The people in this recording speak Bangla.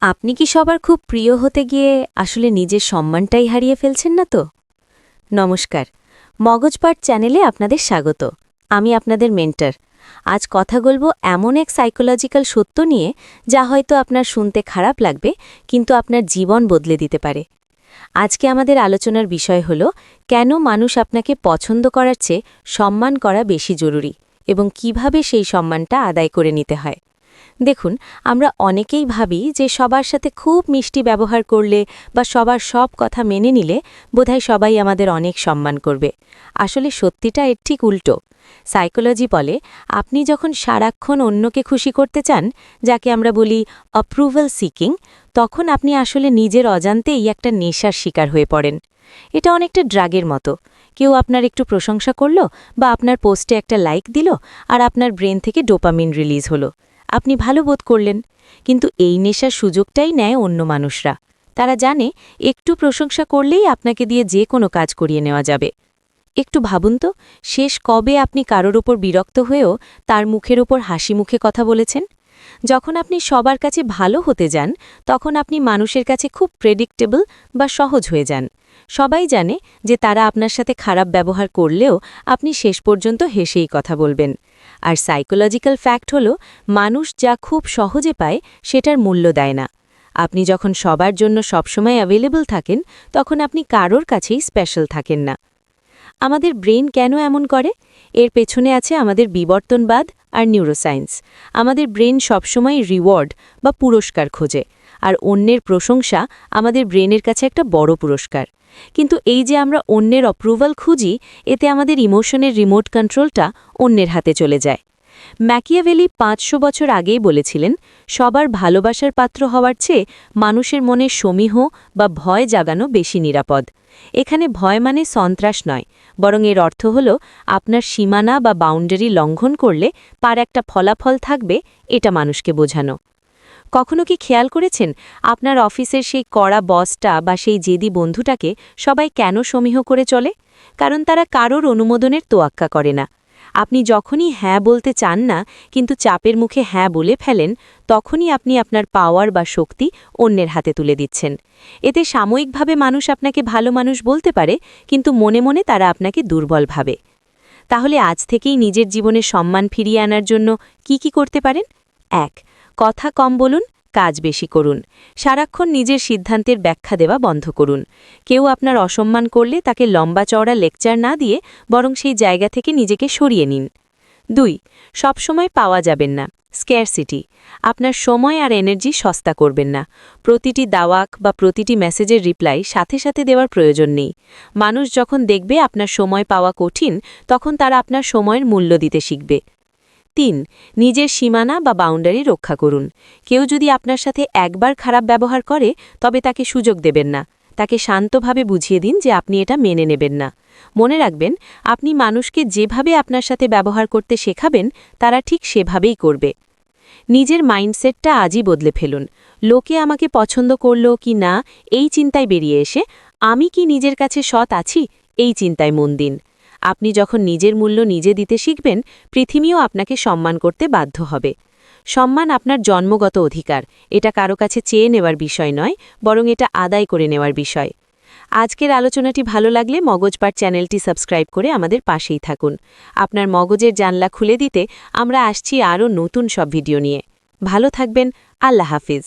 আপনি কি সবার খুব প্রিয় হতে গিয়ে আসলে নিজের সম্মানটাই হারিয়ে ফেলছেন না তো? নমস্কার, মগজপাট চ্যানেলে আপনাদের স্বাগত। আমি আপনাদের মেন্টর। আজ কথা বলবো এমন এক সাইকোলজিক্যাল সত্য নিয়ে যা হয়তো আপনার শুনতে খারাপ লাগবে, কিন্তু আপনার জীবন বদলে দিতে পারে। আজকে আমাদের আলোচনার বিষয় হল কেন মানুষ আপনাকে পছন্দ করার চেয়ে সম্মান করা বেশি জরুরি এবং কিভাবে সেই সম্মানটা আদায় করে নিতে হয়। দেখুন, আমরা অনেকেই ভাবি যে সবার সাথে খুব মিষ্টি ব্যবহার করলে বা সবার সব কথা মেনে নিলে বোধহয় সবাই আমাদের অনেক সম্মান করবে। আসলে সত্যিটা এর ঠিক উল্টো। সাইকোলজি বলে, আপনি যখন সারাক্ষণ অন্যকে খুশি করতে চান, যাকে আমরা বলি অ্যাপ্রুভাল সিকিং, তখন আপনি আসলে নিজের অজান্তেই একটা নেশার শিকার হয়ে পড়েন। এটা অনেকটা ড্রাগের মতো। কেউ আপনার একটু প্রশংসা করল বা আপনার পোস্টে একটা লাইক দিল, আর আপনার ব্রেন থেকে ডোপামিন রিলিজ হলো। আপনি ভালো বোধ করলেন, কিন্তু এই নেশার সুযোগটাই নেয় অন্য মানুষরা। তারা জানে একটু প্রশংসা করলেই আপনাকে দিয়ে যে কোনো কাজ করিয়ে নেওয়া যাবে। একটু ভাবুন তো, শেষ কবে আপনি কারোর ওপর বিরক্ত হয়েও তার মুখের ওপর হাসি মুখে কথা বলেছেন? যখন আপনি সবার কাছে ভালো হতে যান, তখন আপনি মানুষের কাছে খুব প্রেডিক্টেবল বা সহজ হয়ে যান। সবাই জানে যে তারা আপনার সাথে খারাপ ব্যবহার করলেও আপনি শেষ পর্যন্ত হেসেই কথা বলবেন। আর সাইকোলজিক্যাল ফ্যাক্ট হল, মানুষ যা খুব সহজে পায় সেটার মূল্য দেয় না। আপনি যখন সবার জন্য সবসময় অ্যাভেলেবল থাকেন, তখন আপনি কারোর কাছেই স্পেশাল থাকেন না। আমাদের ব্রেন কেন এমন করে? এর পেছনে আছে আমাদের বিবর্তনবাদ আর নিউরোসায়েন্স। আমাদের ব্রেন সবসময় রিওয়ার্ড বা পুরস্কার খোঁজে, আর অন্যের প্রশংসা আমাদের ব্রেনের কাছে একটা বড় পুরস্কার। কিন্তু এই যে আমরা অন্যের অ্যাপ্রুভাল খুঁজি, এতে আমাদের ইমোশনের রিমোট কন্ট্রোলটা অন্যের হাতে চলে যায়। ম্যাকিয়াভেলি ৫০০ বছর আগেই বলেছিলেন, সবার ভালোবাসার পাত্র হওয়ার চেয়ে মানুষের মনে সমীহ বা ভয় জাগানো বেশি নিরাপদ। এখানে ভয় মানে সন্ত্রাস নয়, বরং এর অর্থ হল আপনার সীমানা বা বাউন্ডারি লঙ্ঘন করলে তার একটা ফলাফল থাকবে, এটা মানুষকে বোঝানো। কখনো কি খেয়াল করেছেন আপনার অফিসের সেই কড়া বসটা বা সেই জেদি বন্ধুটাকে সবাই কেন সমীহ করে চলে? কারণ তারা কারোর অনুমোদনের তোয়াক্কা করে না। আপনি যখনই হ্যাঁ বলতে চান না, কিন্তু চাপের মুখে হ্যাঁ বলে ফেলেন, তখনই আপনি আপনার পাওয়ার বা শক্তি অন্যের হাতে তুলে দিচ্ছেন। এতে সাময়িকভাবে মানুষ আপনাকে ভালো মানুষ বলতে পারে, কিন্তু মনে মনে তারা আপনাকে দুর্বল ভাবে। তাহলে আজ থেকেই নিজের জীবনে সম্মান ফিরিয়ে আনার জন্য কি করতে পারেন? ১. কথা কম বলুন, কাজ বেশি করুন। সারাক্ষণ নিজের সিদ্ধান্তের ব্যাখ্যা দেওয়া বন্ধ করুন। কেউ আপনার অসম্মান করলে তাকে লম্বা চওড়া লেকচার না দিয়ে বরং সেই জায়গা থেকে নিজেকে সরিয়ে নিন। ২. সবসময় পাওয়া যাবেন না, স্ক্যারসিটি। আপনার সময় আর এনার্জি সস্তা করবেন না। প্রতিটি দাওয়াক বা প্রতিটি মেসেজের রিপ্লাই সাথে সাথে দেওয়ার প্রয়োজন নেই। মানুষ যখন দেখবে আপনার সময় পাওয়া কঠিন, তখন তারা আপনার সময়ের মূল্য দিতে শিখবে। ৩. নিজের সীমানা বা বাউন্ডারি রক্ষা করুন। কেউ যদি আপনার সাথে একবার খারাপ ব্যবহার করে, তবে তাকে সুযোগ দেবেন না। তাকে শান্তভাবে বুঝিয়ে দিন যে আপনি এটা মেনে নেবেন না। মনে রাখবেন, আপনি মানুষকে যেভাবে আপনার সাথে ব্যবহার করতে শেখাবেন, তারা ঠিক সেভাবেই করবে। নিজের মাইন্ডসেটটা আজই বদলে ফেলুন। লোকে আমাকে পছন্দ করল কি না, এই চিন্তায় বেরিয়ে এসে আমি কি নিজের কাছে সৎ আছি, এই চিন্তায় মন দিন। আপনি যখন নিজের মূল্য নিজে দিতে শিখবেন, পৃথিবীও আপনাকে সম্মান করতে বাধ্য হবে। সম্মান আপনার জন্মগত অধিকার। এটা কারো কাছে চেয়ে নেওয়ার বিষয় নয়, বরং এটা আদায় করে নেওয়ার বিষয়। আজকের আলোচনাটি ভালো লাগলে মগজপাট চ্যানেলটি সাবস্ক্রাইব করে আমাদের পাশেই থাকুন। আপনার মগজের জানলা খুলে দিতে আমরা আসছি আরও নতুন সব ভিডিও নিয়ে। ভালো থাকবেন। আল্লাহ হাফিজ।